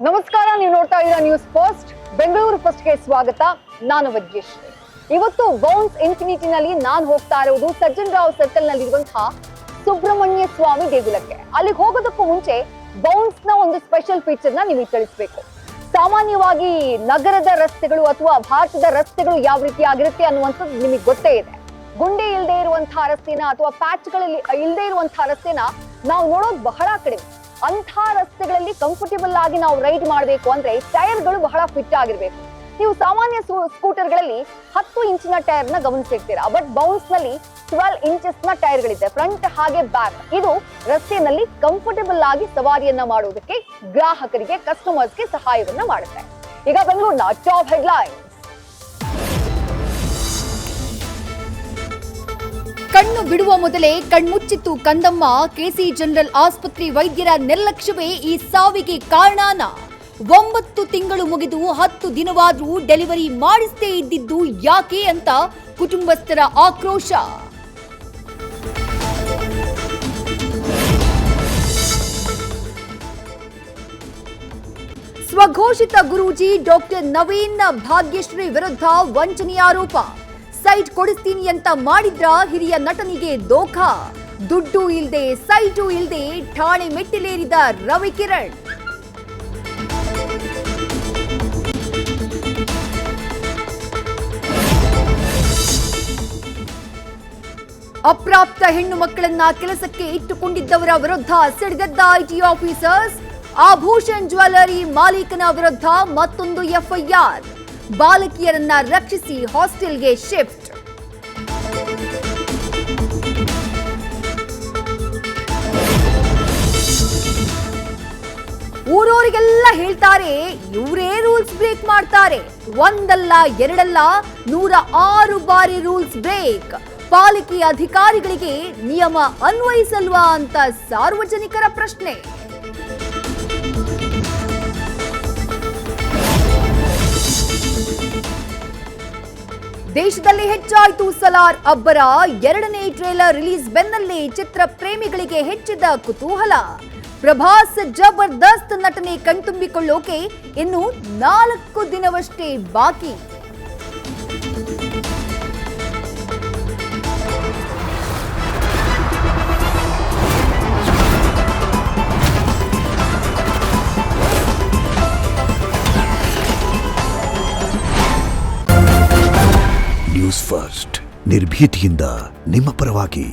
ನಮಸ್ಕಾರ, ನೀವು ನೋಡ್ತಾ ಇದ್ದೀರಾ ನ್ಯೂಸ್ ಫಸ್ಟ್. ಬೆಂಗಳೂರು ಫಸ್ಟ್ಗೆ ಸ್ವಾಗತ. ನಾನು ವಜ್ರೇಶ್ವರಿ. ಇವತ್ತು ಬೌನ್ಸ್ ಇನ್ಫಿನಿಟಿನಲ್ಲಿ ನಾನು ಹೋಗ್ತಾ ಇರೋದು ಸಜ್ಜನ್ ರಾವ್ ಸರ್ಕಲ್ ನಲ್ಲಿರುವಂತಹ ಸುಬ್ರಹ್ಮಣ್ಯ ಸ್ವಾಮಿ ದೇಗುಲಕ್ಕೆ. ಅಲ್ಲಿಗೆ ಹೋಗೋದಕ್ಕೂ ಮುಂಚೆ ಬೌನ್ಸ್ ನ ಒಂದು ಸ್ಪೆಷಲ್ ಫೀಚರ್ ನ ನಿಮಗೆ ತಿಳಿಸ್ಬೇಕು. ಸಾಮಾನ್ಯವಾಗಿ ನಗರದ ರಸ್ತೆಗಳು ಅಥವಾ ಭಾರತದ ರಸ್ತೆಗಳು ಯಾವ ರೀತಿ ಆಗಿರುತ್ತೆ ಅನ್ನುವಂಥದ್ದು ನಿಮಗೆ ಗೊತ್ತೇ ಇದೆ. ಗುಂಡಿ ಇಲ್ಲದೆ ಇರುವಂತಹ ರಸ್ತೆನ ಅಥವಾ ಪ್ಯಾಚ್ಗಳಲ್ಲಿ ಇಲ್ಲದೆ ಇರುವಂತಹ ರಸ್ತೆನ ನಾವು ನೋಡೋದು ಬಹಳ ಕಡಿಮೆ. ಅಂಥ ರಸ್ತೆಗಳಲ್ಲಿ ಕಂಫರ್ಟೇಬಲ್ ಆಗಿ ನಾವು ರೈಡ್ ಮಾಡಬೇಕು ಅಂದ್ರೆ ಟೈರ್ಗಳು ಬಹಳ ಫಿಟ್ ಆಗಿರ್ಬೇಕು. ನೀವು ಸಾಮಾನ್ಯ ಸ್ಕೂಟರ್ಗಳಲ್ಲಿ 10 ಇಂಚಿನ ಟೈರ್ ನ ಗಮನಿಸಿರ್ತೀರಾ. ಬಟ್ ಬೌನ್ಸ್ ನಲ್ಲಿ 12 ಇಂಚಸ್ ನ ಟೈರ್ಗಳಿದೆ, ಫ್ರಂಟ್ ಹಾಗೆ ಬ್ಯಾಕ್. ಇದು ರಸ್ತೆಯಲ್ಲಿ ಕಂಫರ್ಟೇಬಲ್ ಆಗಿ ಸವಾರಿಯನ್ನ ಮಾಡುವುದಕ್ಕೆ ಗ್ರಾಹಕರಿಗೆ, ಕಸ್ಟಮರ್ಸ್ಗೆ ಸಹಾಯವನ್ನ ಮಾಡುತ್ತೆ. ಈಗ ಬೆಂಗಳೂರಿನ ಟಾಪ್ ಹೆಡ್ಲೈನ್. ಕಣ್ಣು ಬಿಡುವ ಮೊದಲೇ ಕಣ್ಮುಚ್ಚಿತ್ತು ಕಂದಮ್ಮ. ಕೆಸಿ ಜನರಲ್ ಆಸ್ಪತ್ರೆ ವೈದ್ಯರ ನಿರ್ಲಕ್ಷ್ಯವೇ ಈ ಸಾವಿಗೆ ಕಾರಣನ? 9 ತಿಂಗಳು ಮುಗಿದು 10 ದಿನವಾದ್ರೂ ಡೆಲಿವರಿ ಮಾಡಿಸದೇ ಇದ್ದಿದ್ದು ಯಾಕೆ ಅಂತ ಕುಟುಂಬಸ್ಥರ ಆಕ್ರೋಶ. ಸ್ವಘೋಷಿತ ಗುರೂಜಿ ಡಾಕ್ಟರ್ ನವೀನ್ ಭಾಗ್ಯಶ್ರೀ ವಿರುದ್ಧ ವಂಚನೆ ಆರೋಪ. ಸೈಟ್ ಕೊಡಿಸ್ತೀನಿ ಅಂತ ಮಾಡಿದ್ರ ಹಿರಿಯ ನಟನಿಗೆ ದೋಖಾ. ದುಡ್ಡು ಇಲ್ದೆ ಸೈಟು ಇಲ್ದೆ ಠಾಣೆ ಮೆಟ್ಟಿಲೇರಿದ ರವಿಕಿರಣ್. ಅಪ್ರಾಪ್ತ ಹೆಣ್ಣು ಮಕ್ಕಳನ್ನ ಕೆಲಸಕ್ಕೆ ಇಟ್ಟುಕೊಂಡಿದ್ದವರ ವಿರುದ್ಧ ಸಿಡಿದೆದ್ದ ಐಟಿ ಆಫೀಸರ್ಸ್. ಆಭೂಷಣ್ ಜ್ಯುವೆಲರಿ ಮಾಲೀಕನ ವಿರುದ್ಧ ಮತ್ತೊಂದು ಎಫ್ಐಆರ್. ಬಾಲಕಿಯರನ್ನ ರಕ್ಷಿಸಿ ಹಾಸ್ಟೆಲ್ಗೆ ಶಿಫ್ಟ್. ಊರವರಿಗೆಲ್ಲ ಹೇಳ್ತಾರೆ ಇವರೇ ರೂಲ್ಸ್ ಬ್ರೇಕ್ ಮಾಡ್ತಾರೆ. ಒಂದಲ್ಲ ಎರಡಲ್ಲ 106 ಬಾರಿ ರೂಲ್ಸ್ ಬ್ರೇಕ್. ಪಾಲಿಕೆ ಅಧಿಕಾರಿಗಳಿಗೆ ನಿಯಮ ಅನ್ವಯಿಸಲ್ವಾ ಅಂತ ಸಾರ್ವಜನಿಕರ ಪ್ರಶ್ನೆ. ದೇಶದಲ್ಲಿ ಹೆಚ್ಚಾಯಿತು ಸಲಾರ್ ಅಬ್ಬರ. 2ನೇ ಟ್ರೇಲರ್ ರಿಲೀಸ್ ಬೆನ್ನಲ್ಲೇ ಚಿತ್ರ ಪ್ರೇಮಿಗಳಿಗೆ ಹೆಚ್ಚಿದ ಕುತೂಹಲ. ಪ್ರಭಾಸ್ ಜಬರ್ದಸ್ತ್ ನಟನೆ ಕಣ್ತುಂಬಿಕೊಳ್ಳೋಕೆ ಇನ್ನು 4 ದಿನವಷ್ಟೇ ಬಾಕಿ. ನ್ಯೂಸ್ ಫಸ್ಟ್, ನಿರ್ಭೀತಿಯಿಂದ ನಿಮ್ಮ ಪರವಾಗಿ.